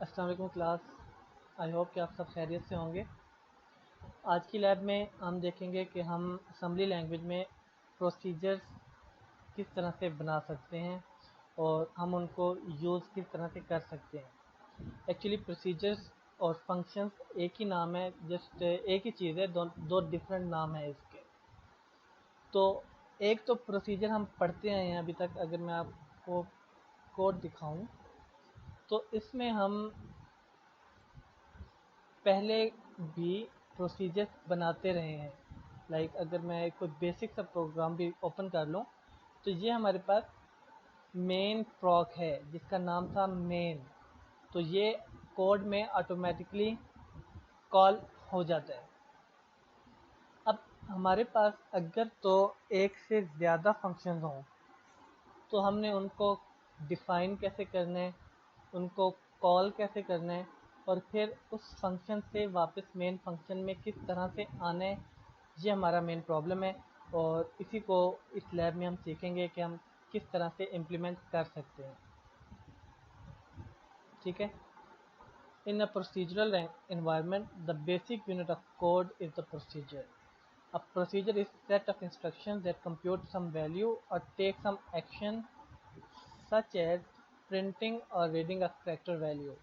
अस्सलाम वालेकुम class. I hope कि आप सब खैरियत से होंगे। आज की लैब में हम देखेंगे कि हम असम्बली लैंग्वेज में प्रोसीजर्स किस तरह से बना सकते हैं और हम उनको यूज़ किस तरह से कर सकते हैं। एक्चुअली प्रोसीजर्स और फंक्शंस एक ही नाम है, जस्ट एक ही चीज़ है, दो डिफरेंट नाम है इसके। तो एक तो प्रोसीजर हम पढ़ते आए हैं अभी तक। अगर मैं आपको कोड दिखाऊं तो इसमें हम पहले भी प्रोसीजर्स बनाते रहे हैं। अगर मैं कोई बेसिक सा प्रोग्राम भी ओपन कर लूँ तो ये हमारे पास मेन प्रॉक है जिसका नाम था मेन। तो ये कोड में ऑटोमेटिकली कॉल हो जाता है। अब हमारे पास अगर तो एक से ज़्यादा फंक्शंस हों तो हमने उनको डिफ़ाइन कैसे करना है, उनको कॉल कैसे करना है और फिर उस फंक्शन से वापस मेन फंक्शन में किस तरह से आना है, ये हमारा मेन प्रॉब्लम है। और इसी को इस लैब में हम सीखेंगे कि हम किस तरह से इम्प्लीमेंट कर सकते हैं। ठीक है। इन अ procedural environment, the basic unit of code is the procedure. A procedure is a set of instructions that compute some value or take some action such as printing or reading a character value.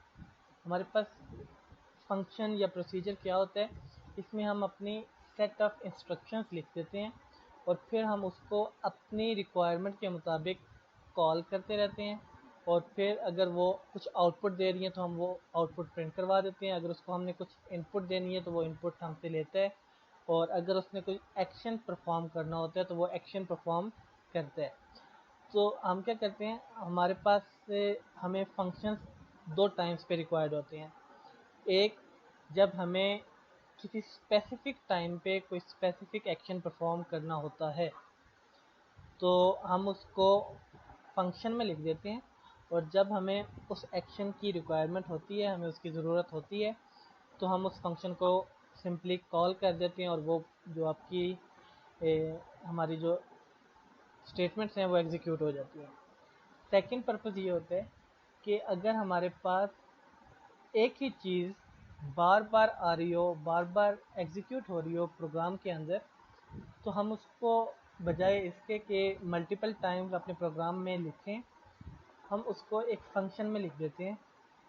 हमारे पास function या procedure क्या होता है, इसमें हम अपनी set of instructions लिख देते हैं और फिर हम उसको अपनी रिक्वायरमेंट के मुताबिक कॉल करते रहते हैं। और फिर अगर वो कुछ आउटपुट दे रही है तो हम वो आउटपुट प्रिंट करवा देते हैं। अगर उसको हमने कुछ इनपुट देनी है तो वो इनपुट हमसे लेता है। और अगर उसने कोई एक्शन परफॉर्म करना होता है तो वो एक्शन परफॉर्म करता है। तो हम क्या करते हैं, हमारे पास से हमें फंक्शंस दो टाइम्स पे रिक्वायर्ड होते हैं। एक, जब हमें किसी स्पेसिफिक टाइम पे कोई स्पेसिफिक एक्शन परफॉर्म करना होता है तो हम उसको फंक्शन में लिख देते हैं। और जब हमें उस एक्शन की रिक्वायरमेंट होती है, हमें उसकी ज़रूरत होती है, तो हम उस फंक्शन को सिंपली कॉल कर देते हैं और वो जो आपकी हमारी जो स्टेटमेंट्स हैं वो एग्जीक्यूट हो जाती हैं। सेकंड पर्पज़ ये होता है कि अगर हमारे पास एक ही चीज़ बार बार आ रही हो, बार बार एग्जीक्यूट हो रही हो प्रोग्राम के अंदर, तो हम उसको बजाय इसके कि मल्टीपल टाइम्स अपने प्रोग्राम में लिखें, हम उसको एक फंक्शन में लिख देते हैं।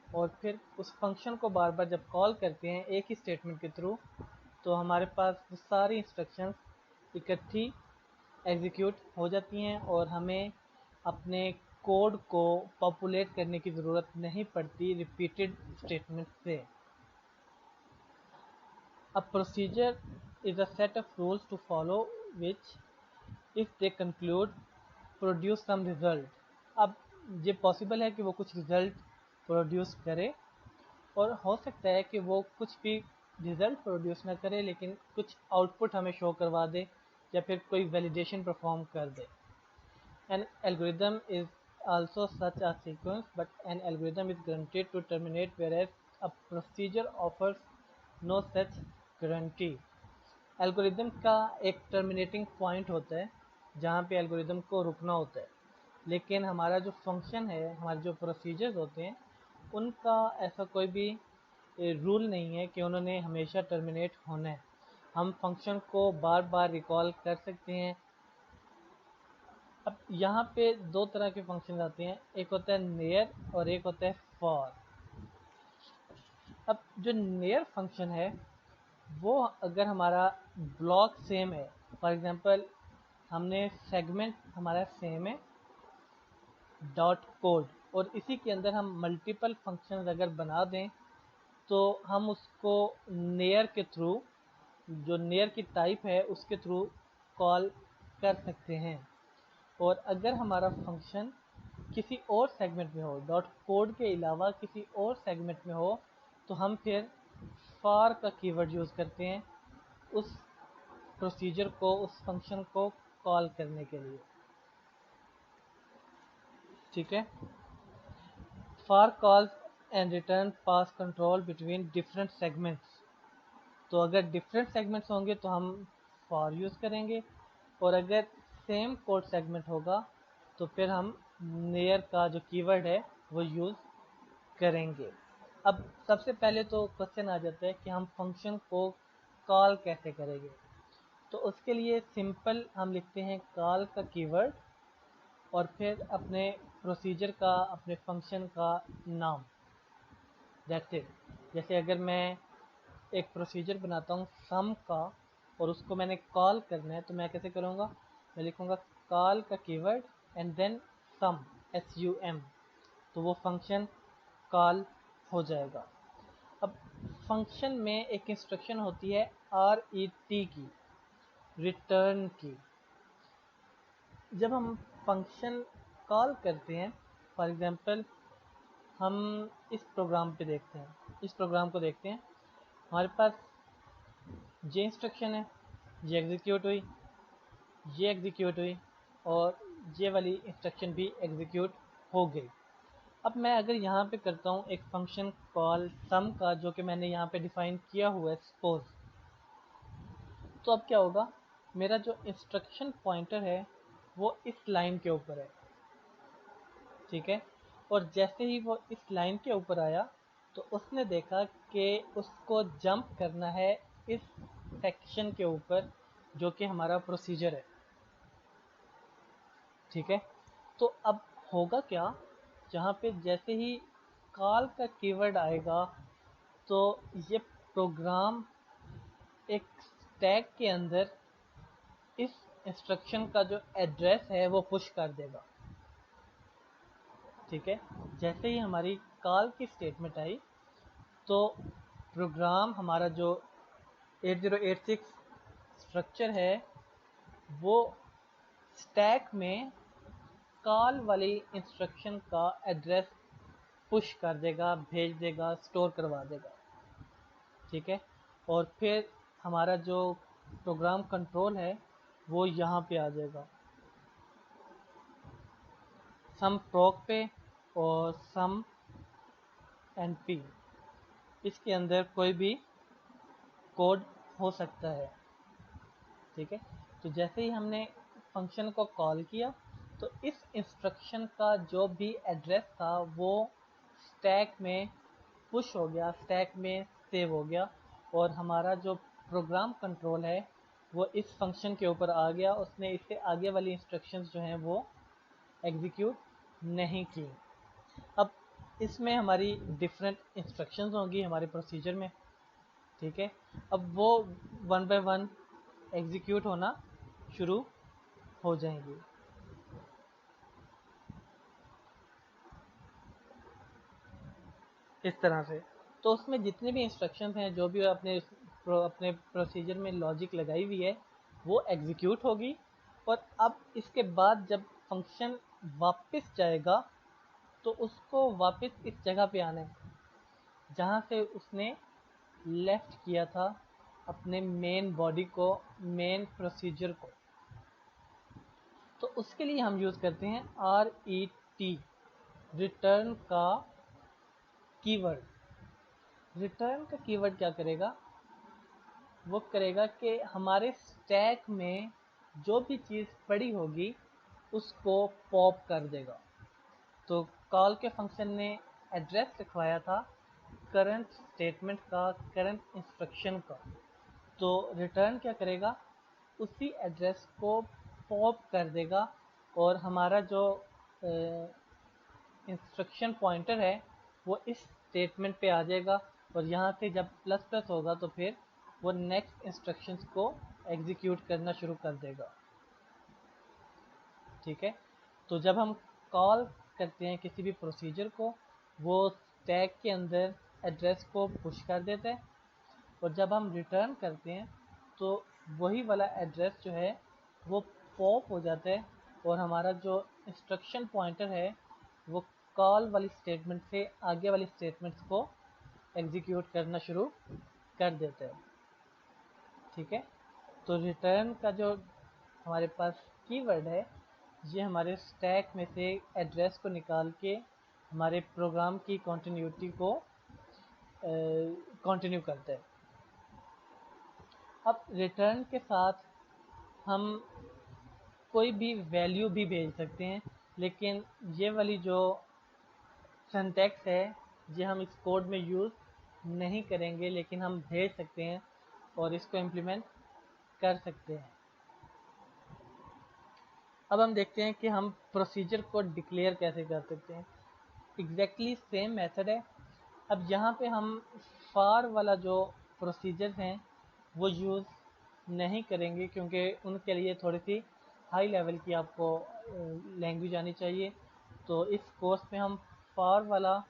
और फिर उस फंक्शन को बार बार जब कॉल करते हैं एक ही स्टेटमेंट के थ्रू, तो हमारे पास वो सारी इंस्ट्रक्शंस इकट्ठी एग्जीक्यूट हो जाती हैं और हमें अपने कोड को पॉपुलेट करने की ज़रूरत नहीं पड़ती रिपीटेड स्टेटमेंट से। A procedure is a set of rules to follow which, if they conclude, produce some result. अब ये पॉसिबल है कि वो कुछ रिज़ल्ट प्रोड्यूस करे और हो सकता है कि वो कुछ भी रिज़ल्ट प्रोड्यूस ना करे लेकिन कुछ आउटपुट हमें शो करवा दे या फिर कोई वैलिडेशन परफॉर्म कर दे। An algorithm is also such a sequence, but an algorithm is guaranteed to terminate, whereas a procedure offers no such guarantee. Algorithm का एक टर्मिनेटिंग पॉइंट होता है जहाँ पे एल्गोरिदम को रुकना होता है, लेकिन हमारा जो फंक्शन है, हमारे जो प्रोसीजर्स होते हैं, उनका ऐसा कोई भी रूल नहीं है कि उन्होंने हमेशा टर्मिनेट होना है। हम फंक्शन को बार बार रिकॉल कर सकते हैं। अब यहाँ पे दो तरह के फंक्शन आते हैं, एक होता है नेयर और एक होता है फॉर। अब जो नेयर फंक्शन है वो अगर हमारा ब्लॉक सेम है, फॉर एग्जांपल हमने सेगमेंट हमारा सेम है डॉट कोड और इसी के अंदर हम मल्टीपल फंक्शंस अगर बना दें तो हम उसको नेयर के थ्रू, जो नेयर की टाइप है उसके थ्रू कॉल कर सकते हैं। और अगर हमारा फंक्शन किसी और सेगमेंट में हो, डॉट कोड के अलावा किसी और सेगमेंट में हो, तो हम फिर फॉर का कीवर्ड यूज़ करते हैं उस प्रोसीजर को, उस फंक्शन को कॉल करने के लिए। ठीक है। For calls and return pass control between different segments. तो अगर डिफरेंट सेगमेंट्स होंगे तो हम फॉर यूज़ करेंगे और अगर सेम कोड सेगमेंट होगा तो फिर हम नेयर का जो कीवर्ड है वो यूज़ करेंगे। अब सबसे पहले तो क्वेश्चन आ जाता है कि हम फंक्शन को कॉल कैसे करेंगे। तो उसके लिए सिंपल हम लिखते हैं कॉल का कीवर्ड और फिर अपने प्रोसीजर का, अपने फंक्शन का नाम, दैट्स इट। जैसे अगर मैं एक प्रोसीजर बनाता हूँ सम का और उसको मैंने कॉल करना है तो मैं कैसे करूँगा, मैं लिखूँगा कॉल का keyword and then sum, SUM, तो वो फंक्शन कॉल हो जाएगा। अब फंक्शन में एक इंस्ट्रक्शन होती है RET की, रिटर्न की। जब हम फंक्शन कॉल करते हैं, फॉर एग्जांपल हम इस प्रोग्राम पे देखते हैं, इस प्रोग्राम को देखते हैं, हमारे पास ये इंस्ट्रक्शन है, ये एग्जीक्यूट हुई, ये एग्जीक्यूट हुई और ये वाली इंस्ट्रक्शन भी एग्जीक्यूट हो गई। अब मैं अगर यहाँ पे करता हूँ एक फंक्शन कॉल सम का, जो कि मैंने यहाँ पे डिफाइन किया हुआ है सपोज, तो अब क्या होगा, मेरा जो इंस्ट्रक्शन पॉइंटर है वो इस लाइन के ऊपर है, ठीक है। और जैसे ही वो इस लाइन के ऊपर आया तो उसने देखा कि उसको जंप करना है इस सेक्शन के ऊपर जो कि हमारा प्रोसीजर है, ठीक है। तो अब होगा क्या, जहाँ पे जैसे ही कॉल का कीवर्ड आएगा तो ये प्रोग्राम एक स्टैक के अंदर इस इंस्ट्रक्शन का जो एड्रेस है वो पुश कर देगा, ठीक है। जैसे ही हमारी कॉल की स्टेटमेंट आई तो प्रोग्राम हमारा जो 8086 स्ट्रक्चर है वो स्टैक में कॉल वाली इंस्ट्रक्शन का एड्रेस पुश कर देगा, भेज देगा, स्टोर करवा देगा, ठीक है। और फिर हमारा जो प्रोग्राम कंट्रोल है वो यहाँ पे आ जाएगा सम प्रोक पे और सम NP, इसके अंदर कोई भी कोड हो सकता है, ठीक है। तो जैसे ही हमने फंक्शन को कॉल किया तो इस इंस्ट्रक्शन का जो भी एड्रेस था वो स्टैक में पुश हो गया, स्टैक में सेव हो गया और हमारा जो प्रोग्राम कंट्रोल है वो इस फंक्शन के ऊपर आ गया, उसने इससे आगे वाली इंस्ट्रक्शंस जो हैं वो एग्जीक्यूट नहीं की। अब इसमें हमारी डिफरेंट इंस्ट्रक्शंस होंगी हमारे प्रोसीजर में, ठीक है। अब वो वन बाय वन एग्जीक्यूट होना शुरू हो जाएंगी। इस तरह से तो उसमें जितने भी इंस्ट्रक्शंस हैं, जो भी अपने प्रोसीजर में लॉजिक लगाई हुई है वो एग्जीक्यूट होगी। और अब इसके बाद जब फंक्शन वापस जाएगा तो उसको वापस इस जगह पे आना है जहाँ से उसने लेफ्ट किया था अपने मेन बॉडी को, मेन प्रोसीजर को। तो उसके लिए हम यूज़ करते हैं RET, रिटर्न का कीवर्ड। रिटर्न का कीवर्ड क्या करेगा, वो करेगा कि हमारे स्टैक में जो भी चीज़ पड़ी होगी उसको पॉप कर देगा। तो कॉल के फंक्शन ने एड्रेस लिखवाया था करंट स्टेटमेंट का, करंट इंस्ट्रक्शन का, तो रिटर्न क्या करेगा, उसी एड्रेस को पॉप कर देगा और हमारा जो इंस्ट्रक्शन पॉइंटर है वो इस स्टेटमेंट पे आ जाएगा और यहाँ से जब प्लस प्लस होगा तो फिर वो नेक्स्ट इंस्ट्रक्शंस को एग्जीक्यूट करना शुरू कर देगा, ठीक है। तो जब हम कॉल करते हैं किसी भी प्रोसीजर को, वो स्टैक के अंदर एड्रेस को पुश कर देता है और जब हम रिटर्न करते हैं तो वही वाला एड्रेस जो है वो पॉप हो जाता है और हमारा जो इंस्ट्रक्शन पॉइंटर है वो कॉल वाली स्टेटमेंट से आगे वाली स्टेटमेंट्स को एग्जीक्यूट करना शुरू कर देता है, ठीक है। तो रिटर्न का जो हमारे पास कीवर्ड है ये हमारे स्टैक में से एड्रेस को निकाल के हमारे प्रोग्राम की कॉन्टीन्यूटी को कंटिन्यू करता है। अब रिटर्न के साथ हम कोई भी वैल्यू भी भेज सकते हैं, लेकिन ये वाली जो सिंटैक्स है ये हम इस कोड में यूज़ नहीं करेंगे, लेकिन हम भेज सकते हैं और इसको इम्प्लीमेंट कर सकते हैं। अब हम देखते हैं कि हम प्रोसीजर को डिक्लेयर कैसे कर सकते हैं। एग्जैक्टली सेम मेथड है। अब यहाँ पे हम फार वाला जो प्रोसीजर हैं वो यूज़ नहीं करेंगे, क्योंकि उनके लिए थोड़ी सी हाई लेवल की आपको लैंग्वेज आनी चाहिए। तो इस कोर्स में हम फार वाला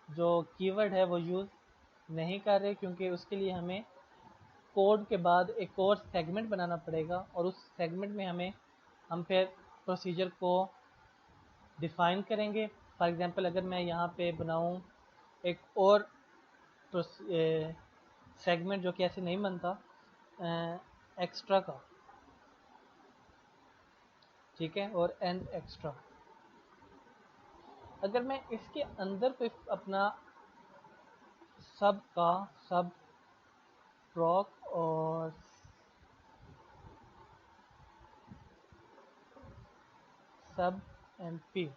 जो कीवर्ड है वो यूज़ नहीं कर रहे, क्योंकि उसके लिए हमें कोड के बाद एक और सेगमेंट बनाना पड़ेगा, और उस सेगमेंट में हम फिर प्रोसीजर को डिफ़ाइन करेंगे। फॉर एग्जांपल अगर मैं यहाँ पे बनाऊँ एक और सेगमेंट जो कि ऐसे नहीं बनता, एक्स्ट्रा का, ठीक है, और एंड एक्स्ट्रा, अगर मैं इसके अंदर कोई अपना सब प्रॉक और सब एमपी,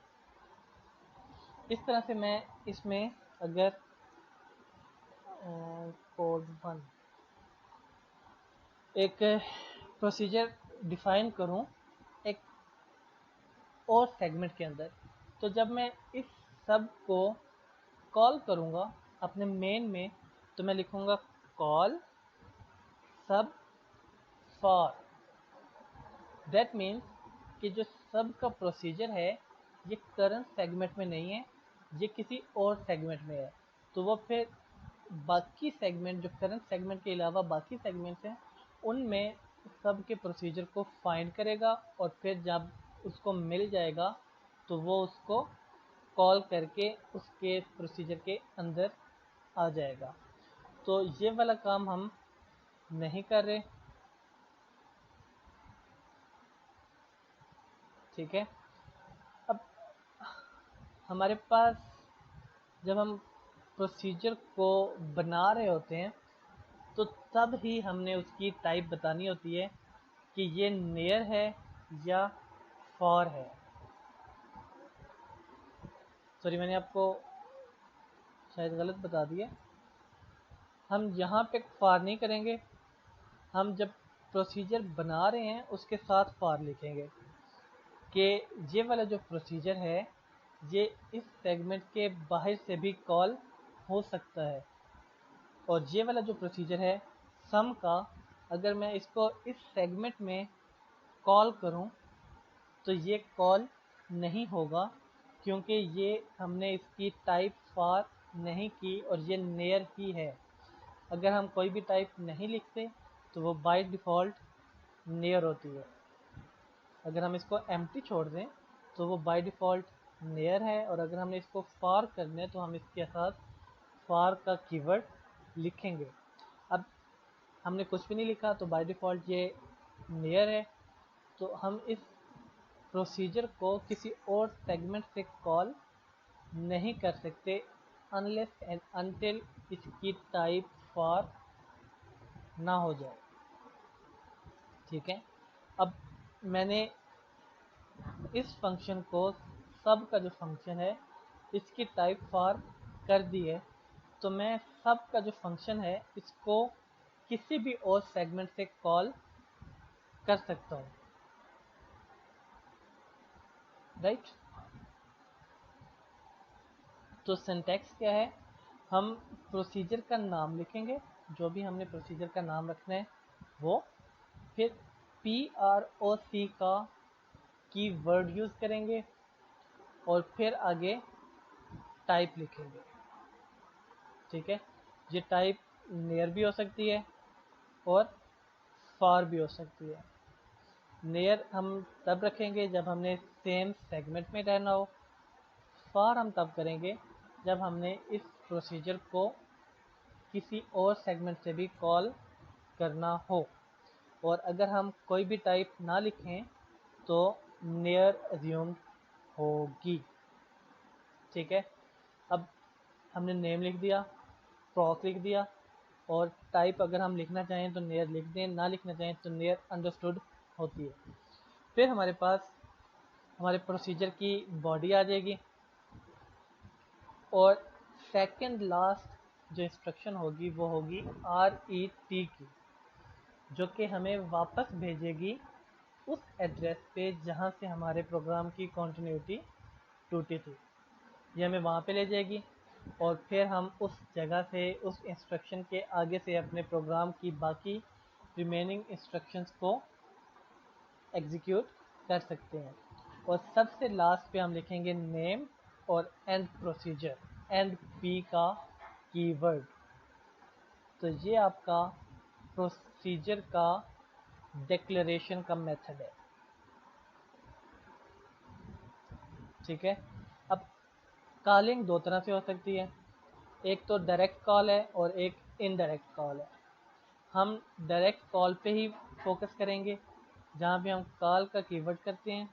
इस तरह से मैं इसमें अगर कोड 1 एक प्रोसीजर डिफाइन करूं एक और सेगमेंट के अंदर, तो जब मैं इस सब को कॉल करूंगा अपने मेन में, तो मैं लिखूंगा कॉल सब फॉर। दैट मीन्स कि जो सब का प्रोसीजर है ये करंट सेगमेंट में नहीं है, ये किसी और सेगमेंट में है। तो वो फिर बाकी सेगमेंट जो करंट सेगमेंट के अलावा बाकी सेगमेंट्स हैं उनमें सब के प्रोसीजर को फाइंड करेगा, और फिर जब उसको मिल जाएगा तो वो उसको कॉल करके उसके प्रोसीजर के अंदर आ जाएगा। तो ये वाला काम हम नहीं कर रहे, ठीक है। अब हमारे पास जब हम प्रोसीजर को बना रहे होते हैं तो तब ही हमने उसकी टाइप बतानी होती है कि ये नियर है या फॉर है। सॉरी, मैंने आपको शायद गलत बता दिया। हम यहाँ पे फॉर नहीं करेंगे, हम जब प्रोसीजर बना रहे हैं उसके साथ फॉर लिखेंगे कि ये वाला जो प्रोसीजर है ये इस सेगमेंट के बाहर से भी कॉल हो सकता है, और ये वाला जो प्रोसीजर है सम का, अगर मैं इसको इस सेगमेंट में कॉल करूं तो ये कॉल नहीं होगा, क्योंकि ये हमने इसकी टाइप फॉर नहीं की और ये नियर ही है। अगर हम कोई भी टाइप नहीं लिखते तो वो बाय डिफ़ॉल्ट नियर होती है। अगर हम इसको एम्प्टी छोड़ दें तो वो बाय डिफ़ॉल्ट नियर है, और अगर हमने इसको फॉर करना है तो हम इसके साथ फॉर का कीवर्ड लिखेंगे। अब हमने कुछ भी नहीं लिखा तो बाय डिफ़ॉल्ट ये नियर है, तो हम इस प्रोसीजर को किसी और सेगमेंट से कॉल नहीं कर सकते अनलेस एंड अनटिल इसकी टाइप फॉर ना हो जाए, ठीक है। अब मैंने इस फंक्शन को, सब का जो फंक्शन है, इसकी टाइप फॉर कर दी है, तो मैं सब का जो फंक्शन है इसको किसी भी और सेगमेंट से कॉल कर सकता हूँ, राइट। तो सिंटैक्स क्या है, हम प्रोसीजर का नाम लिखेंगे, जो भी हमने प्रोसीजर का नाम रखना है वो, फिर PROC का कीवर्ड यूज़ करेंगे और फिर आगे टाइप लिखेंगे, ठीक है। ये टाइप नियर भी हो सकती है और फार भी हो सकती है। नियर हम तब रखेंगे जब हमने सेम सेगमेंट में रहना हो, फार हम तब करेंगे जब हमने इस प्रोसीजर को किसी और सेगमेंट से भी कॉल करना हो, और अगर हम कोई भी टाइप ना लिखें तो नियर अज्यूम्ड होगी, ठीक है। अब हमने नेम लिख दिया, प्रॉक लिख दिया, और टाइप अगर हम लिखना चाहें तो नियर लिख दें, ना लिखना चाहें तो नियर अंडरस्टूड होती है। फिर हमारे पास हमारे प्रोसीजर की बॉडी आ जाएगी, और सेकंड लास्ट जो इंस्ट्रक्शन होगी वो होगी RET की, जो कि हमें वापस भेजेगी उस एड्रेस पे जहाँ से हमारे प्रोग्राम की कॉन्टिन्यूटी टूटी थी। ये हमें वहाँ पे ले जाएगी और फिर हम उस जगह से उस इंस्ट्रक्शन के आगे से अपने प्रोग्राम की बाकी रिमेनिंग इंस्ट्रक्शंस को एग्जीक्यूट कर सकते हैं। और सबसे लास्ट पे हम लिखेंगे नेम और एंड प्रोसीजर, एंड पी का कीवर्ड। तो ये आपका प्रोसीजर का डिक्लेरेशन का मेथड है। ठीक है। अब कॉलिंग दो तरह से हो सकती है, एक तो डायरेक्ट कॉल है और एक इनडायरेक्ट कॉल है। हम डायरेक्ट कॉल पे ही फोकस करेंगे, जहाँ पे हम कॉल का कीवर्ड करते हैं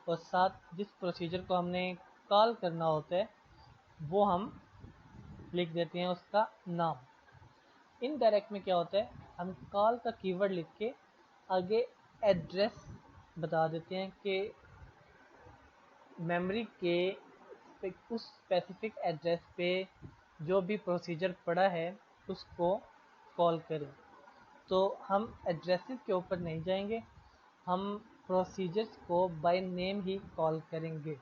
और साथ जिस प्रोसीजर को हमने कॉल करना होता है वो हम लिख देते हैं उसका नाम। इनडायरेक्ट में क्या होता है, हम कॉल का कीवर्ड लिख के आगे एड्रेस बता देते हैं कि मेमोरी के उस स्पेसिफिक एड्रेस पे जो भी प्रोसीजर पड़ा है उसको कॉल करें। तो हम एड्रेसेस के ऊपर नहीं जाएंगे, हम प्रोसीजर्स को बाय नेम ही कॉल करेंगे।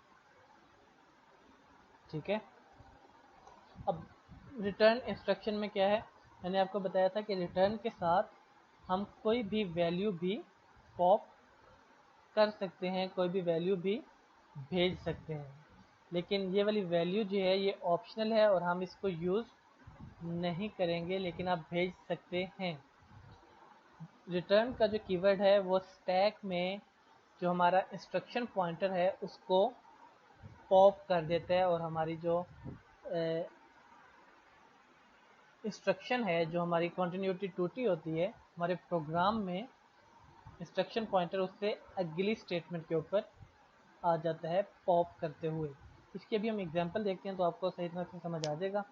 ठीक है। अब रिटर्न इंस्ट्रक्शन में क्या है, मैंने आपको बताया था कि रिटर्न के साथ हम कोई भी वैल्यू भी पॉप कर सकते हैं, कोई भी वैल्यू भी भेज सकते हैं। लेकिन ये वाली वैल्यू जो है ये ऑप्शनल है और हम इसको यूज़ नहीं करेंगे, लेकिन आप भेज सकते हैं। रिटर्न का जो कीवर्ड है वो स्टैक में जो हमारा इंस्ट्रक्शन पॉइंटर है उसको पॉप कर देता है और हमारी जो इंस्ट्रक्शन है, जो हमारी कंटिन्यूटी टूटी होती है हमारे प्रोग्राम में, इंस्ट्रक्शन पॉइंटर उससे अगली स्टेटमेंट के ऊपर आ जाता है पॉप करते हुए। इसके भी हम एग्जांपल देखते हैं तो आपको सही तरह से समझ आ जाएगा।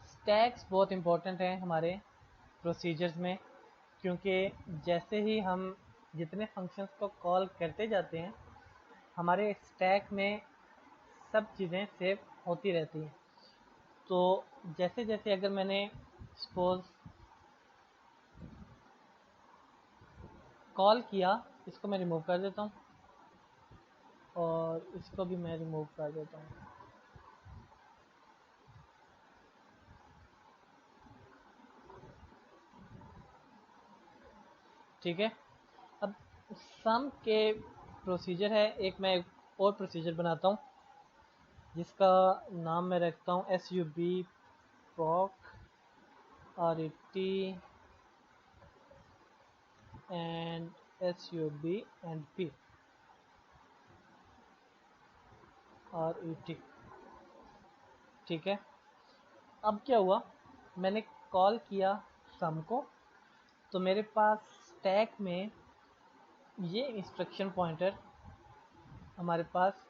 स्टैक्स बहुत इंपॉर्टेंट हैं हमारे प्रोसीजर्स में, क्योंकि जैसे ही हम जितने फंक्शंस को कॉल करते जाते हैं हमारे स्टैक में सब चीज़ें सेव होती रहती हैं। तो जैसे जैसे अगर मैंने सपोज कॉल किया, इसको मैं रिमूव कर देता हूँ और इसको भी मैं रिमूव कर देता हूँ। ठीक है। अब सम के प्रोसीजर है, एक मैं और प्रोसीजर बनाता हूँ जिसका नाम मैं रखता हूँ SUB PROC RET and SUB and P RET। ठीक है। अब क्या हुआ, मैंने कॉल किया सम को, तो मेरे पास स्टैक में ये इंस्ट्रक्शन पॉइंटर हमारे पास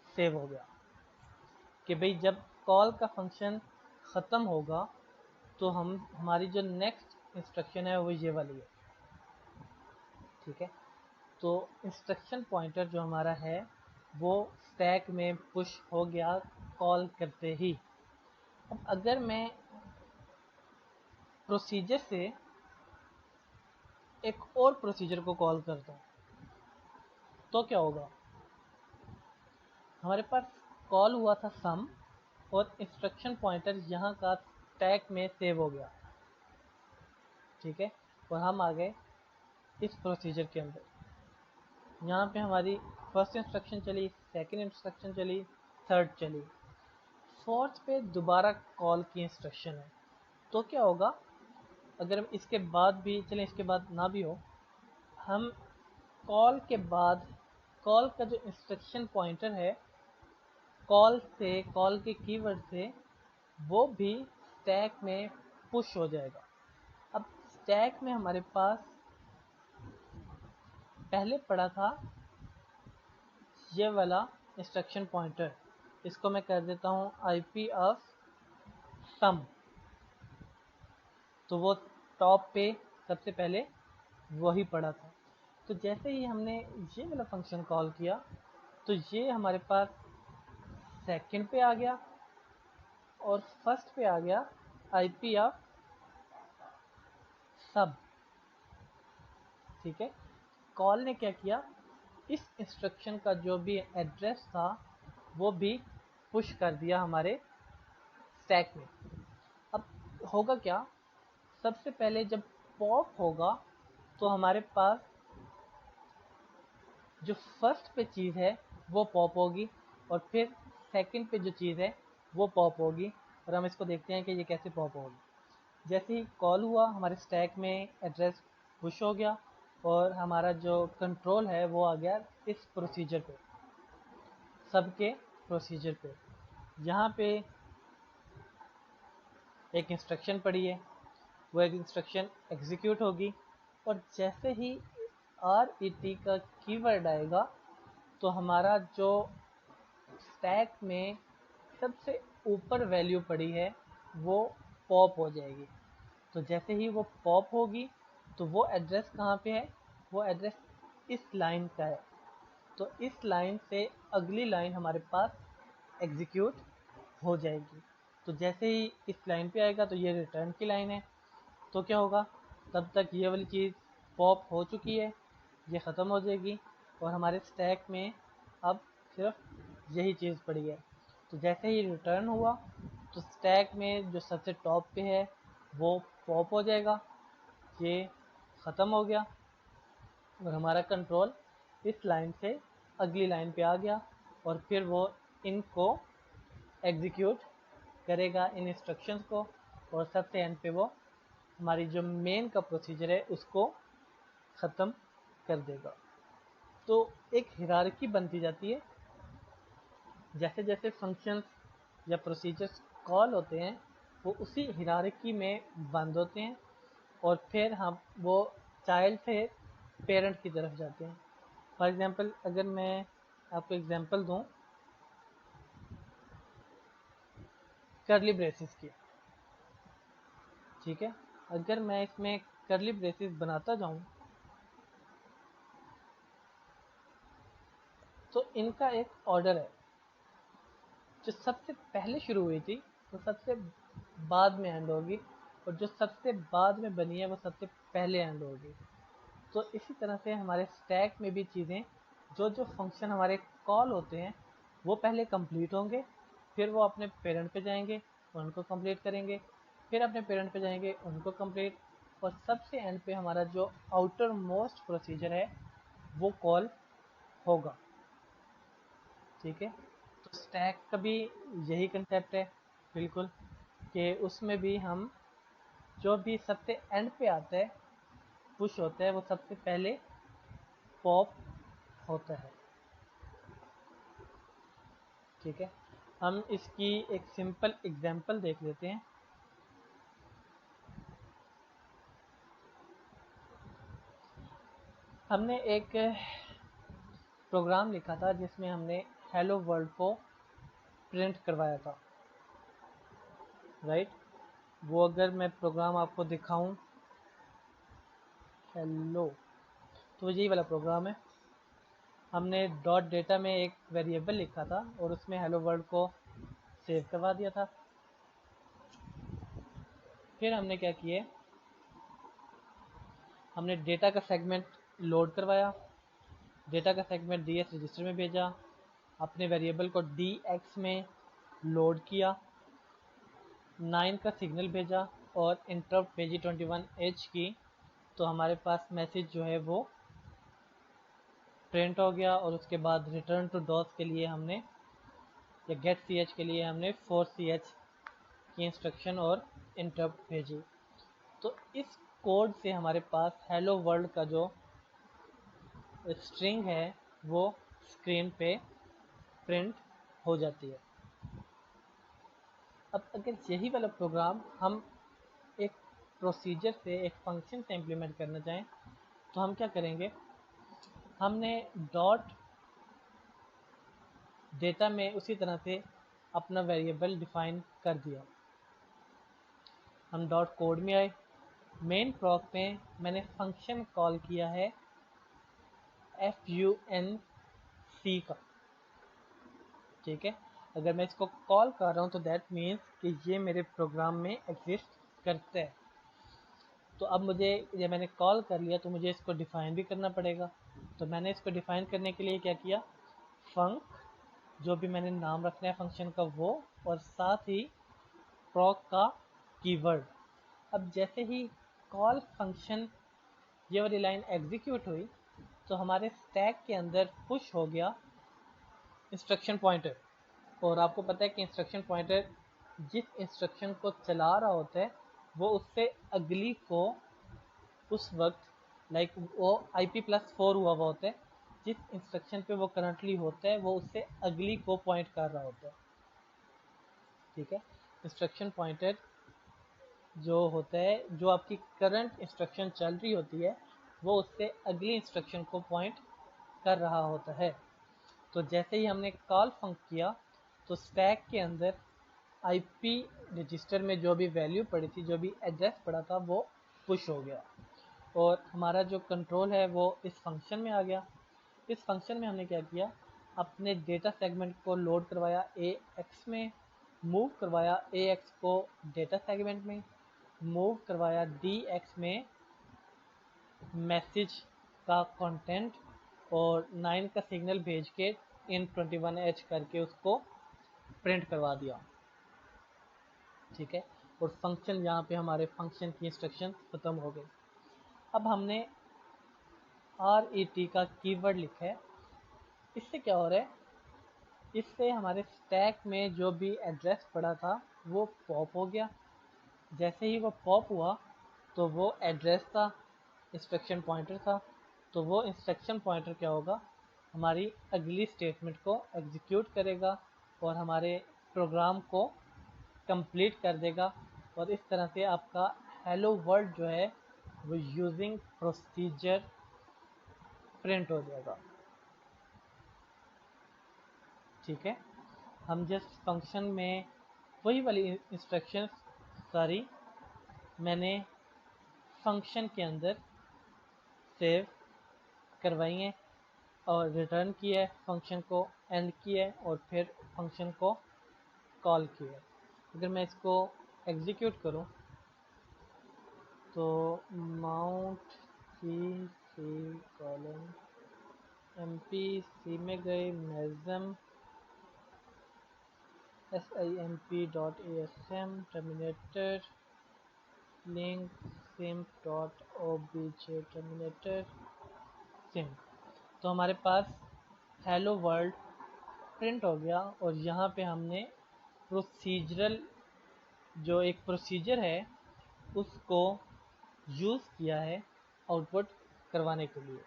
सेव हो गया कि भाई जब कॉल का फंक्शन ख़त्म होगा तो हम हमारी जो नेक्स्ट इंस्ट्रक्शन है वो ये वाली है। ठीक है। तो इंस्ट्रक्शन पॉइंटर जो हमारा है वो स्टैक में पुश हो गया कॉल करते ही। अब अगर मैं प्रोसीजर से एक और प्रोसीजर को कॉल करता हूँ तो क्या होगा, हमारे पास कॉल हुआ था सम और इंस्ट्रक्शन पॉइंटर यहाँ का स्टैक में सेव हो गया। ठीक है। और हम आ गए इस प्रोसीजर के अंदर, यहाँ पे हमारी फर्स्ट इंस्ट्रक्शन चली, सेकंड इंस्ट्रक्शन चली, थर्ड चली, फोर्थ पे दोबारा कॉल की इंस्ट्रक्शन है। तो क्या होगा, अगर इसके बाद भी चलें, इसके बाद ना भी हो, हम कॉल के बाद कॉल का जो इंस्ट्रक्शन पॉइंटर है कॉल से, कॉल के कीवर्ड से, वो भी स्टैक में पुश हो जाएगा। अब स्टैक में हमारे पास पहले पड़ा था ये वाला इंस्ट्रक्शन पॉइंटर, इसको मैं कर देता हूँ IP ऑफ सम, तो वो टॉप पे सबसे पहले वही पड़ा था। तो जैसे ही हमने ये वाला फंक्शन कॉल किया तो ये हमारे पास सेकंड पे आ गया और फर्स्ट पे आ गया आईपी ऑफ सब। ठीक है, कॉल ने क्या किया, इस इंस्ट्रक्शन का जो भी एड्रेस था वो भी पुश कर दिया हमारे स्टैक में। अब होगा क्या, सबसे पहले जब पॉप होगा तो हमारे पास जो फर्स्ट पे चीज़ है वो पॉप होगी, और फिर सेकंड पे जो चीज़ है वो पॉप होगी। और हम इसको देखते हैं कि ये कैसे पॉप होगी। जैसे ही कॉल हुआ हमारे स्टैक में एड्रेस पुश हो गया, और हमारा जो कंट्रोल है वो आ गया इस प्रोसीजर पे, सबके प्रोसीजर पे। यहाँ पे एक इंस्ट्रक्शन पड़ी है, वो एक इंस्ट्रक्शन एग्जीक्यूट होगी, और जैसे ही RET का कीवर्ड आएगा तो हमारा जो स्टैक में सबसे ऊपर वैल्यू पड़ी है वो पॉप हो जाएगी। तो जैसे ही वो पॉप होगी तो वो एड्रेस कहाँ पे है, वो एड्रेस इस लाइन का है। तो इस लाइन से अगली लाइन हमारे पास एग्जीक्यूट हो जाएगी। तो जैसे ही इस लाइन पे आएगा तो ये रिटर्न की लाइन है, तो क्या होगा, तब तक ये वाली चीज़ पॉप हो चुकी है, ये ख़त्म हो जाएगी, और हमारे स्टैक में अब सिर्फ यही चीज़ पड़ी है। तो जैसे ही रिटर्न हुआ तो स्टैक में जो सबसे टॉप पे है वो पॉप हो जाएगा, ये ख़त्म हो गया, और हमारा कंट्रोल इस लाइन से अगली लाइन पे आ गया, और फिर वो इनको एग्जीक्यूट करेगा, इन इंस्ट्रक्शंस को, और सबसे एंड पे वो हमारी जो मेन का प्रोसीजर है उसको ख़त्म कर देगा। तो एक हिरार्की बनती जाती है, जैसे जैसे फंक्शंस या प्रोसीजर्स कॉल होते हैं वो उसी हिरार्की में बंद होते हैं, और फिर हम वो चाइल्ड से पेरेंट की तरफ जाते हैं। फॉर एग्जांपल अगर मैं आपको एग्जांपल दूं करली ब्रेसेस की, ठीक है, अगर मैं इसमें करली ब्रेसेस बनाता जाऊं तो इनका एक ऑर्डर है, जो सबसे पहले शुरू हुई थी वो सबसे बाद में एंड होगी, और जो सबसे बाद में बनी है वो सबसे पहले एंड होगी। तो इसी तरह से हमारे स्टैक में भी चीज़ें, जो जो फंक्शन हमारे कॉल होते हैं वो पहले कंप्लीट होंगे, फिर वो अपने पेरेंट पे जाएंगे, उनको कंप्लीट करेंगे, फिर अपने पेरेंट पे जाएंगे, उनको कंप्लीट, और सबसे एंड पे हमारा जो आउटर मोस्ट प्रोसीजर है वो कॉल होगा। ठीक है, तो स्टैक का भी यही कंसेप्ट है बिल्कुल, कि उसमें भी हम जो भी सबसे एंड पे आता है पुश होता है वो सबसे पहले पॉप होता है। ठीक है, हम इसकी एक सिंपल एग्जांपल देख लेते हैं। हमने एक प्रोग्राम लिखा था जिसमें हमने हेलो वर्ल्ड को प्रिंट करवाया था, राइट। वो अगर मैं प्रोग्राम आपको दिखाऊं, हेलो, तो यही वाला प्रोग्राम है। हमने डॉट डेटा में एक वेरिएबल लिखा था और उसमें हेलो वर्ल्ड को सेव करवा दिया था। फिर हमने क्या किया, हमने डेटा का सेगमेंट लोड करवाया, डेटा का सेगमेंट DS रजिस्टर में भेजा, अपने वेरिएबल को DX में लोड किया, 9 का सिग्नल भेजा, और इंटरप्ट भेजी 21H की। तो हमारे पास मैसेज जो है वो प्रिंट हो गया, और उसके बाद रिटर्न टू डॉस के लिए हमने, या गेट CH के लिए हमने 4CH की इंस्ट्रक्शन और इंटरप्ट भेजी। तो इस कोड से हमारे पास हेलो वर्ल्ड का जो स्ट्रिंग है वो स्क्रीन पे प्रिंट हो जाती है। अब अगर यही वाला प्रोग्राम हम एक प्रोसीजर से, एक फंक्शन से इम्प्लीमेंट करना चाहें तो हम क्या करेंगे, हमने डॉट डेटा में उसी तरह से अपना वेरिएबल डिफाइन कर दिया। हम डॉट कोड में आए, मेन प्रॉक में मैंने फंक्शन कॉल किया है FUNC का, ठीक है। अगर मैं इसको कॉल कर रहा हूँ तो दैट मीन्स कि ये मेरे प्रोग्राम में एग्जिस्ट करता है। तो अब मुझे, ये मैंने कॉल कर लिया तो मुझे इसको डिफ़ाइन भी करना पड़ेगा। तो मैंने इसको डिफ़ाइन करने के लिए क्या किया, फंक, जो भी मैंने नाम रखना है फंक्शन का वो, और साथ ही प्रॉक का कीवर्ड। अब जैसे ही कॉल फंक्शन ये वाली लाइन एग्जीक्यूट हुई तो हमारे स्टैक के अंदर पुश हो गया इंस्ट्रक्शन पॉइंटर। और आपको पता है कि इंस्ट्रक्शन पॉइंटर जिस इंस्ट्रक्शन को चला रहा होता है वो उससे अगली को उस वक्त वो IP+4 हुआ हुआ होता है, जिस इंस्ट्रक्शन पे वो करंटली होता है वो उससे अगली को पॉइंट कर रहा होता है। ठीक है, इंस्ट्रक्शन पॉइंटर जो होता है, जो आपकी करंट इंस्ट्रक्शन चल रही होती है वो उससे अगली इंस्ट्रक्शन को पॉइंट कर रहा होता है। तो जैसे ही हमने कॉल फंक किया तो स्टैक के अंदर IP रजिस्टर में जो भी वैल्यू पड़ी थी, जो भी एड्रेस पड़ा था, वो पुश हो गया और हमारा जो कंट्रोल है वो इस फंक्शन में आ गया। इस फंक्शन में हमने क्या किया, अपने डेटा सेगमेंट को लोड करवाया AX में, मूव करवाया AX को डेटा सेगमेंट में, मूव करवाया DX में मैसेज का कंटेंट, और 9 का सिग्नल भेज के int21H करके उसको प्रिंट करवा दिया। ठीक है, और फंक्शन, यहाँ पे हमारे फंक्शन की इंस्ट्रक्शन ख़त्म हो गई। अब हमने RET का कीवर्ड लिखा है। इससे क्या हो रहा है, इससे हमारे स्टैक में जो भी एड्रेस पड़ा था वो पॉप हो गया। जैसे ही वो पॉप हुआ तो वो एड्रेस था, इंस्ट्रक्शन पॉइंटर था, तो वो इंस्ट्रक्शन पॉइंटर क्या होगा, हमारी अगली स्टेटमेंट को एग्जीक्यूट करेगा और हमारे प्रोग्राम को कंप्लीट कर देगा। और इस तरह से आपका हेलो वर्ल्ड जो है वो यूजिंग प्रोसीजर प्रिंट हो जाएगा। ठीक है, हम जिस फंक्शन में वही वाली इंस्ट्रक्शंस सारी मैंने फंक्शन के अंदर सेव करवाई हैं और रिटर्न किया है, फंक्शन को एंड किया है और फिर फंक्शन को कॉल किया है। अगर मैं इसको एग्जीक्यूट करूं तो mount C colon MP C में गए MASM simp.asm terminator link simp.obj terminator simp. तो हमारे पास हेलो वर्ल्ड प्रिंट हो गया और यहाँ पे हमने प्रोसीजरल, जो एक प्रोसीजर है, उसको यूज़ किया है आउटपुट करवाने के लिए।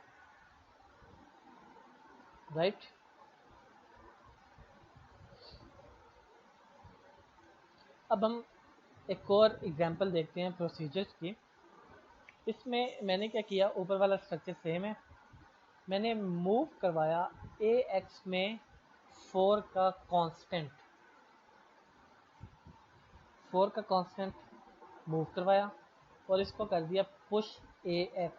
राइट, अब हम एक और एग्जांपल देखते हैं प्रोसीजर्स की। इसमें मैंने क्या किया, ऊपर वाला स्ट्रक्चर सेम है, मैंने मूव करवाया AX में 4 का कांस्टेंट, 4 का कांस्टेंट मूव करवाया और इसको कर दिया पुश AX।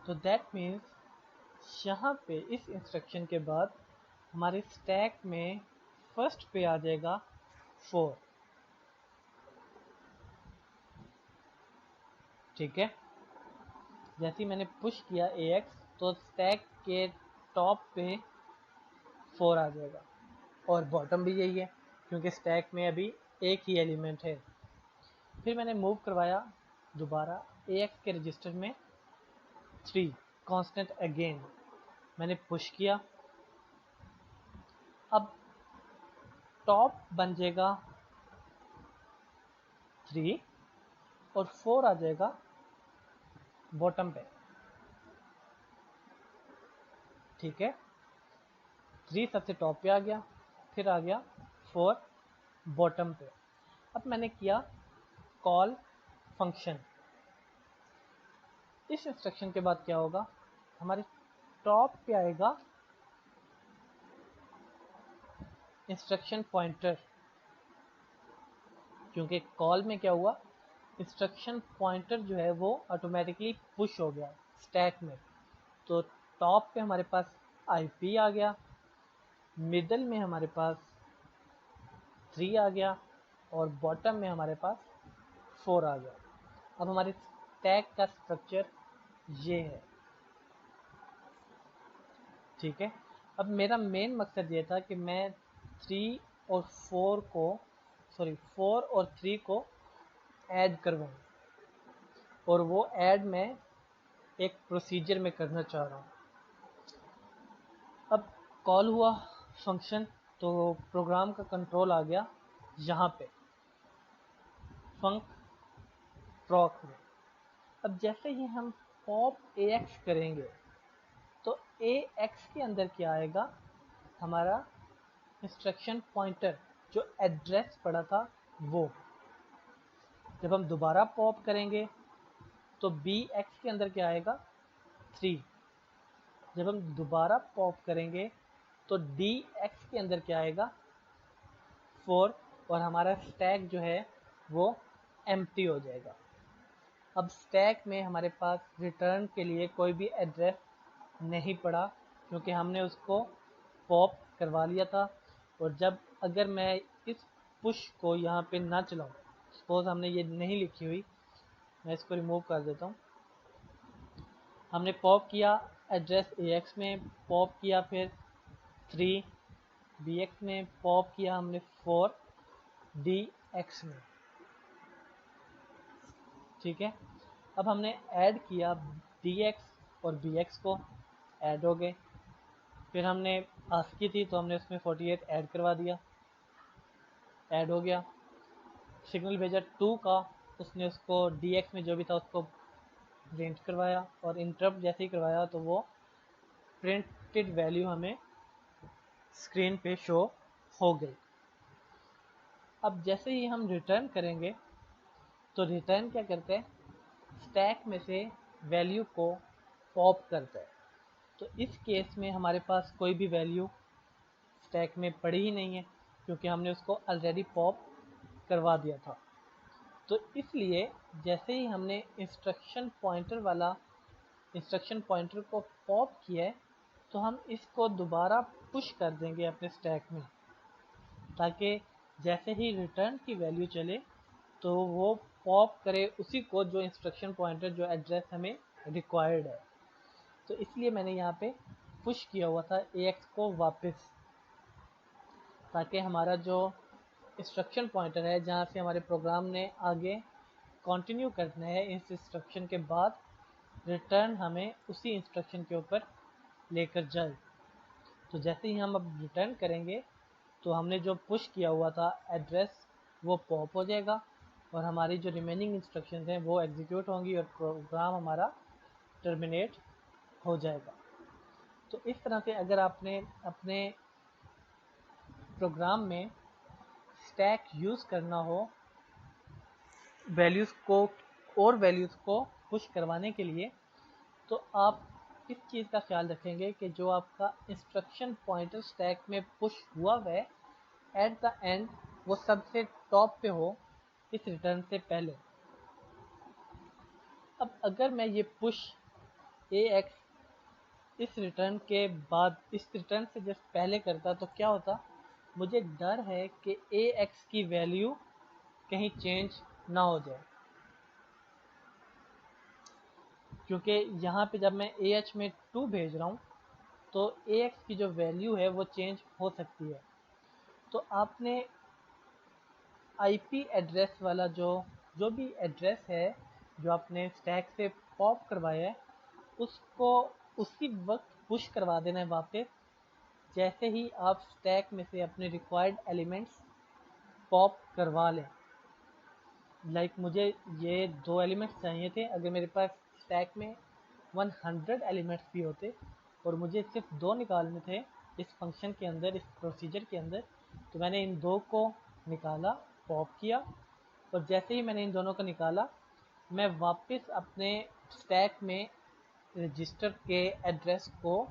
तो दैट मीन्स यहाँ पे इस इंस्ट्रक्शन के बाद हमारे स्टैक में फर्स्ट पे आ जाएगा 4। ठीक है, जैसे ही मैंने पुश किया AX तो स्टैक के टॉप पे 4 आ जाएगा और बॉटम भी यही है क्योंकि स्टैक में अभी एक ही एलिमेंट है। फिर मैंने मूव करवाया दोबारा AX के रजिस्टर में 3 कांस्टेंट अगेन, मैंने पुश किया, अब टॉप बन जाएगा 3 और 4 आ जाएगा बॉटम पे। ठीक है, 3 सबसे टॉप पे आ गया, फिर आ गया 4 बॉटम पे। अब मैंने किया कॉल फंक्शन। इस इंस्ट्रक्शन के बाद क्या होगा, हमारे टॉप पे आएगा इंस्ट्रक्शन पॉइंटर, क्योंकि कॉल में क्या हुआ, इंस्ट्रक्शन पॉइंटर जो है वो ऑटोमेटिकली पुश हो गया स्टैक में। तो टॉप पे हमारे पास IP आ गया, मिडल में हमारे पास 3 आ गया और बॉटम में हमारे पास 4 आ गया। अब हमारे स्टैक का स्ट्रक्चर ये है, ठीक है। अब मेरा मेन मकसद ये था कि मैं 3 और 4 को 4 और 3 को ऐड करवाऊँ, और वो ऐड मैं एक प्रोसीजर में करना चाह रहा हूँ। अब कॉल हुआ फंक्शन, तो प्रोग्राम का कंट्रोल आ गया यहाँ पे फंक प्रॉक में। अब जैसे ही हम पॉप ax करेंगे तो ax के अंदर क्या आएगा, हमारा इंस्ट्रक्शन पॉइंटर जो एड्रेस पड़ा था वो। जब हम दोबारा पॉप करेंगे तो bx के अंदर क्या आएगा, 3। जब हम दोबारा पॉप करेंगे तो dx के अंदर क्या आएगा, 4, और हमारा स्टैक जो है वो एम्प्टी हो जाएगा। अब स्टैक में हमारे पास रिटर्न के लिए कोई भी एड्रेस नहीं पड़ा, क्योंकि हमने उसको पॉप करवा लिया था। और जब अगर मैं इस पुश को यहाँ पे ना चलाऊँ, सपोज हमने ये नहीं लिखी हुई, मैं इसको रिमूव कर देता हूँ। हमने पॉप किया एड्रेस ax में, पॉप किया फिर 3 bx में, पॉप किया हमने 4 dx में, ठीक है। अब हमने ऐड किया dx और bx को, ऐड हो गए। फिर हमने आस्की थी तो हमने उसमें 48 ऐड करवा दिया, ऐड हो गया। सिग्नल भेजा 2 का, उसने उसको dx में जो भी था उसको प्रिंट करवाया, और इंटरप्ट जैसे ही करवाया तो वो प्रिंटेड वैल्यू हमें स्क्रीन पे शो हो गई। अब जैसे ही हम रिटर्न करेंगे तो रिटर्न क्या करते हैं, स्टैक में से वैल्यू को पॉप करता है। तो इस केस में हमारे पास कोई भी वैल्यू स्टैक में पड़ी ही नहीं है, क्योंकि हमने उसको ऑलरेडी पॉप करवा दिया था। तो इसलिए जैसे ही हमने इंस्ट्रक्शन पॉइंटर को पॉप किया है, तो हम इसको दोबारा पुश कर देंगे अपने स्टैक में, ताकि जैसे ही रिटर्न की वैल्यू चले तो वो पॉप करे उसी को जो इंस्ट्रक्शन पॉइंटर जो एड्रेस हमें रिक्वायर्ड है। तो इसलिए मैंने यहाँ पे पुश किया हुआ था ax को वापस, ताकि हमारा जो इंस्ट्रक्शन पॉइंटर है जहाँ से हमारे प्रोग्राम ने आगे कंटिन्यू करना है, इस इंस्ट्रक्शन के बाद रिटर्न हमें उसी इंस्ट्रक्शन के ऊपर लेकर जाए। तो जैसे ही हम अब रिटर्न करेंगे तो हमने जो पुश किया हुआ था एड्रेस वो पॉप हो जाएगा, और हमारी जो रिमेनिंग इंस्ट्रक्शंस हैं वो एग्जीक्यूट होंगी और प्रोग्राम हमारा टर्मिनेट हो जाएगा। तो इस तरह से अगर आपने अपने प्रोग्राम में स्टैक यूज़ करना हो वैल्यूज़ को और वैल्यूज़ को पुश करवाने के लिए, तो आप इस चीज़ का ख्याल रखेंगे कि जो आपका इंस्ट्रक्शन पॉइंटर स्टैक में पुश हुआ है एट द एंड वो सबसे टॉप पे हो इस रिटर्न से पहले। अब अगर मैं ये पुश ax इस रिटर्न के बाद, इस रिटर्न से जस्ट पहले करता तो क्या होता, मुझे डर है कि ax की वैल्यू कहीं चेंज ना हो जाए, क्योंकि यहाँ पे जब मैं ah में 2 भेज रहा हूँ तो ax की जो वैल्यू है वो चेंज हो सकती है। तो आपने आईपी एड्रेस वाला जो भी एड्रेस है जो आपने स्टैक से पॉप करवाया है, उसको उसी वक्त पुश करवा देना है वापस, जैसे ही आप स्टैक में से अपने रिक्वायर्ड एलिमेंट्स पॉप करवा लें। लाइक मुझे ये 2 एलिमेंट्स चाहिए थे, अगर मेरे पास स्टैक में 100 एलिमेंट्स भी होते और मुझे सिर्फ 2 निकालने थे इस फंक्शन के अंदर, इस प्रोसीजर के अंदर, तो मैंने इन 2 को निकाला, पॉप किया, और जैसे ही मैंने इन दोनों को निकाला मैं वापस अपने स्टैक में रजिस्टर के एड्रेस को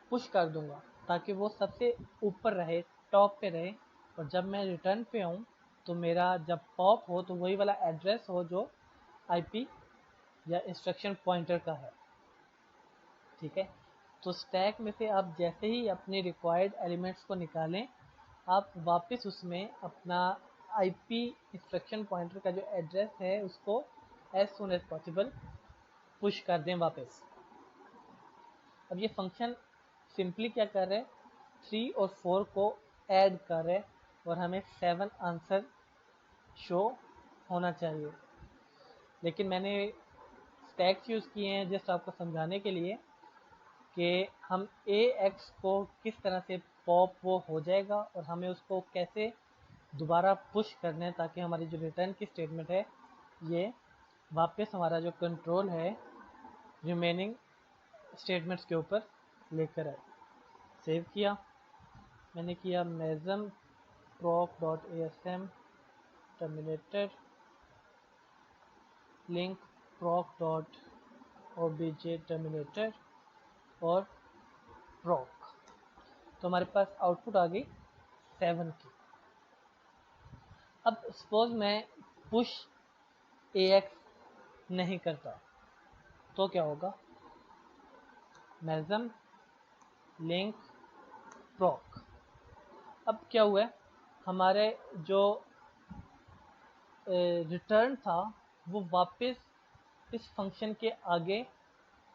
पुश कर दूंगा, ताकि वो सबसे ऊपर रहे, टॉप पे रहे, और जब मैं रिटर्न पे आऊँ तो मेरा जब पॉप हो तो वही वाला एड्रेस हो जो आईपी या इंस्ट्रक्शन पॉइंटर का है, ठीक है। तो स्टैक में से आप जैसे ही अपने रिक्वायर्ड एलिमेंट्स को निकालें आप वापस उसमें अपना आईपी इंस्ट्रक्शन पॉइंटर का जो एड्रेस है उसको as soon as possible push कर दें वापस। अब ये फंक्शन सिंपली क्या कर रहे हैं, 3 और 4 को ऐड कर रहे हैं और हमें 7 आंसर शो होना चाहिए। लेकिन मैंने स्टैक्स यूज़ किए हैं जस्ट आपको समझाने के लिए कि हम ए एक्स को किस तरह से पॉप वो हो जाएगा और हमें उसको कैसे दोबारा पुश करना है ताकि हमारी जो रिटर्न की स्टेटमेंट है ये वापस हमारा जो कंट्रोल है रिमेनिंग स्टेटमेंट्स के ऊपर लेकर आए। सेव किया, मैंने किया मेजम proc.asm terminated link proc.obj terminated और proc। तो हमारे पास आउटपुट आ गई 7 की। अब सपोज मैं पुश ax नहीं करता तो क्या होगा, मेजम लिंक proc। अब क्या हुआ है, हमारे जो रिटर्न था वो वापस इस फंक्शन के आगे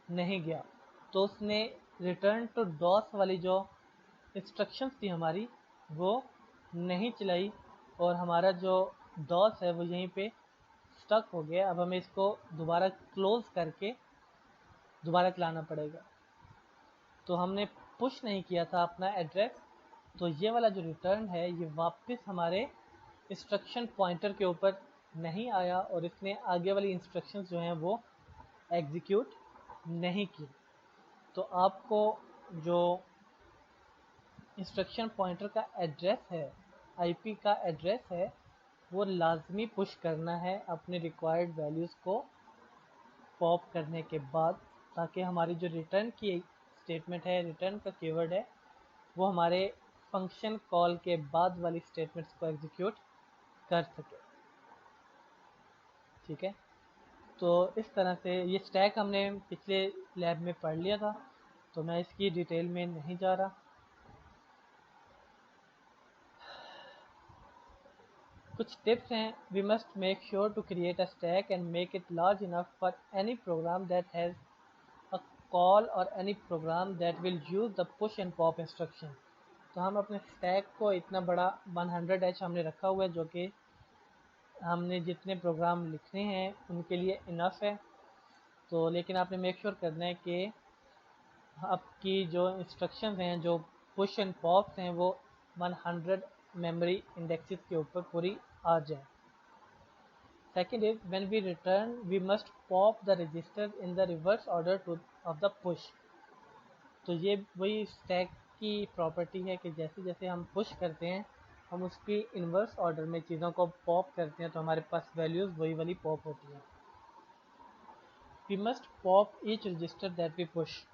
नहीं गया, तो उसने रिटर्न टू डॉस वाली जो इंस्ट्रक्शंस थी हमारी वो नहीं चलाई और हमारा जो डॉस है वो यहीं पे स्टक हो गया। अब हमें इसको दोबारा क्लोज करके दोबारा चलाना पड़ेगा। तो हमने पुश नहीं किया था अपना एड्रेस, तो ये वाला जो रिटर्न है ये वापस हमारे इंस्ट्रक्शन पॉइंटर के ऊपर नहीं आया और इसने आगे वाली इंस्ट्रक्शंस जो हैं वो एग्जीक्यूट नहीं की। तो आपको जो इंस्ट्रक्शन पॉइंटर का एड्रेस है, आईपी का एड्रेस है, वो लाजमी पुश करना है अपने रिक्वायर्ड वैल्यूज़ को पॉप करने के बाद, ताकि हमारी जो रिटर्न की स्टेटमेंट है, रिटर्न का कीवर्ड है, वो हमारे फंक्शन कॉल के बाद वाली स्टेटमेंट्स को एग्जीक्यूट कर सके। ठीक है, तो इस तरह से ये स्टैक हमने पिछले लैब में पढ़ लिया था, तो मैं इसकी डिटेल में नहीं जा रहा। कुछ टिप्स हैं, we must make sure to create a stack and make it large enough for any program that has a call और any program that will use the push and pop instruction. तो हम अपने stack को इतना बड़ा 100H हमने रखा हुआ है जो कि हमने जितने प्रोग्राम लिखने हैं उनके लिए इनफ है। तो लेकिन आपने मेक श्योर करना है कि आपकी जो इंस्ट्रक्शंस हैं, जो पुश एंड पॉप्स हैं, वो 100 मेमोरी इंडेक्सेस के ऊपर पूरी आ जाए। Second is when we return we must pop the register in the reverse order to of the push. तो ये वही स्टैक की प्रॉपर्टी है कि जैसे जैसे हम पुश करते हैं हम उसकी इन्वर्स ऑर्डर में चीज़ों को पॉप करते हैं, तो हमारे पास वैल्यूज़ वही वाली पॉप होती हैं। We must pop each register that we push.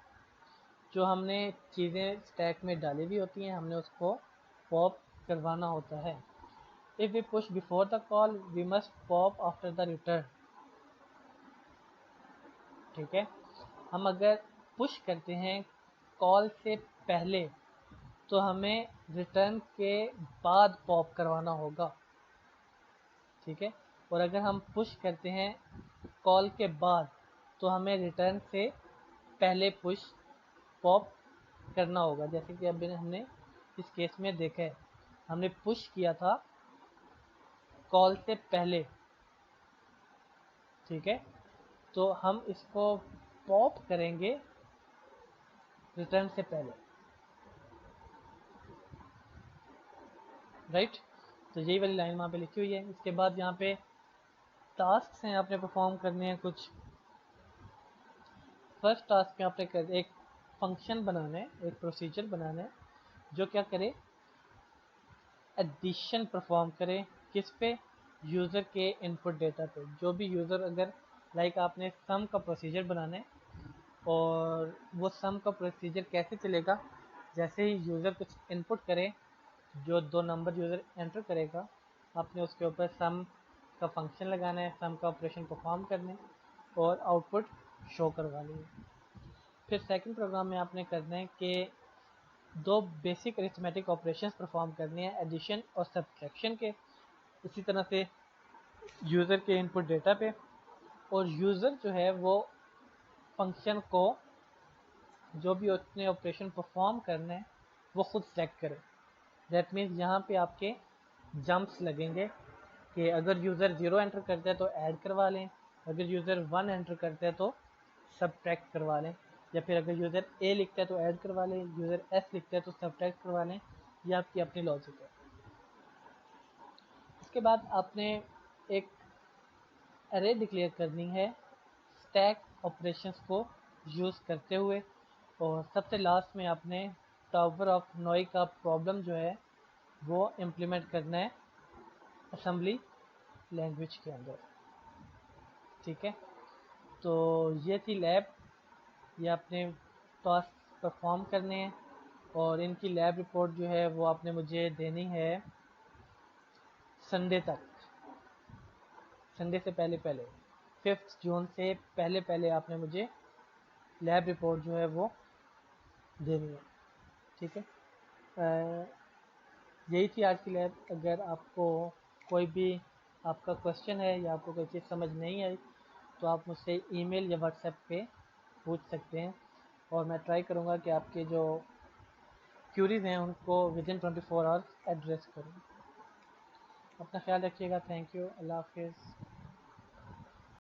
जो हमने चीज़ें स्टैक में डाली हुई होती हैं हमने उसको पॉप करवाना होता है। If we push before the call we must pop after the return. ठीक है, हम अगर पुश करते हैं कॉल से पहले तो हमें रिटर्न के बाद पॉप करवाना होगा। ठीक है, और अगर हम पुश करते हैं कॉल के बाद तो हमें रिटर्न से पहले पुश पॉप करना होगा। जैसे कि अभी हमने इस केस में देखा है, हमने पुश किया था कॉल से पहले। ठीक है, तो हम इसको पॉप करेंगे रिटर्न से पहले। राइट, तो यही वाली लाइन वहाँ पे लिखी हुई है। इसके बाद यहाँ पे टास्क हैं आपने परफॉर्म करने हैं कुछ। फर्स्ट टास्क में आपने कर एक फंक्शन बनाना है, एक प्रोसीजर बनाना है जो क्या करे, एडिशन परफॉर्म करे। किस पे, यूज़र के इनपुट डेटा पे। जो भी यूज़र अगर लाइक आपने सम का प्रोसीजर बनाना है और वो सम का प्रोसीजर कैसे चलेगा, जैसे ही यूज़र कुछ इनपुट करे, जो 2 नंबर यूज़र एंटर करेगा आपने उसके ऊपर सम का फंक्शन लगाना है, सम का ऑपरेशन परफॉर्म करने और आउटपुट शो करवानी है। फिर सेकंड प्रोग्राम में आपने करना है कि दो बेसिक अरिथमेटिक ऑपरेशंस परफॉर्म करने हैं, एडिशन और सब्ट्रैक्शन के। इसी तरह से यूज़र के इनपुट डेटा पे, और यूज़र जो है वो फंक्शन को जो भी उसने ऑपरेशन परफॉर्म करना है वो खुद सेलेक्ट करे। दैट मीन्स यहाँ पे आपके जंप्स लगेंगे कि अगर यूज़र 0 एंटर करता है तो ऐड करवा लें, अगर यूज़र 1 एंटर करता है तो सब्ट्रैक्ट करवा लें, या फिर अगर यूज़र ए लिखता है तो ऐड करवा लें, यूज़र एस लिखता है तो सब्ट्रैक्ट करवा लें। ये आपकी अपनी लॉजिक है। इसके बाद आपने एक अरे डिक्लेयर करनी है स्टैक ऑपरेशंस को यूज़ करते हुए, और सबसे लास्ट में आपने टावर ऑफ नोई का प्रॉब्लम जो है वो इम्प्लीमेंट करना है असेंबली लैंग्वेज के अंदर। ठीक है, तो ये थी लैब, ये आपने टास्क परफॉर्म करने हैं, और इनकी लैब रिपोर्ट जो है वो आपने मुझे देनी है संडे तक, संडे से पहले पहले, 5 जून से पहले पहले आपने मुझे लैब रिपोर्ट जो है वो देनी है। ठीक है, यही थी आज की लैब। अगर आपको कोई भी आपका क्वेश्चन है या आपको कोई चीज़ समझ नहीं आई तो आप मुझसे ईमेल या व्हाट्सएप पे पूछ सकते हैं, और मैं ट्राई करूँगा कि आपके जो क्यूरीज हैं उनको विद इन 24 आवर्स एड्रेस करूँ। अपना ख्याल रखिएगा। Thank you. अल्लाह हाफिज़।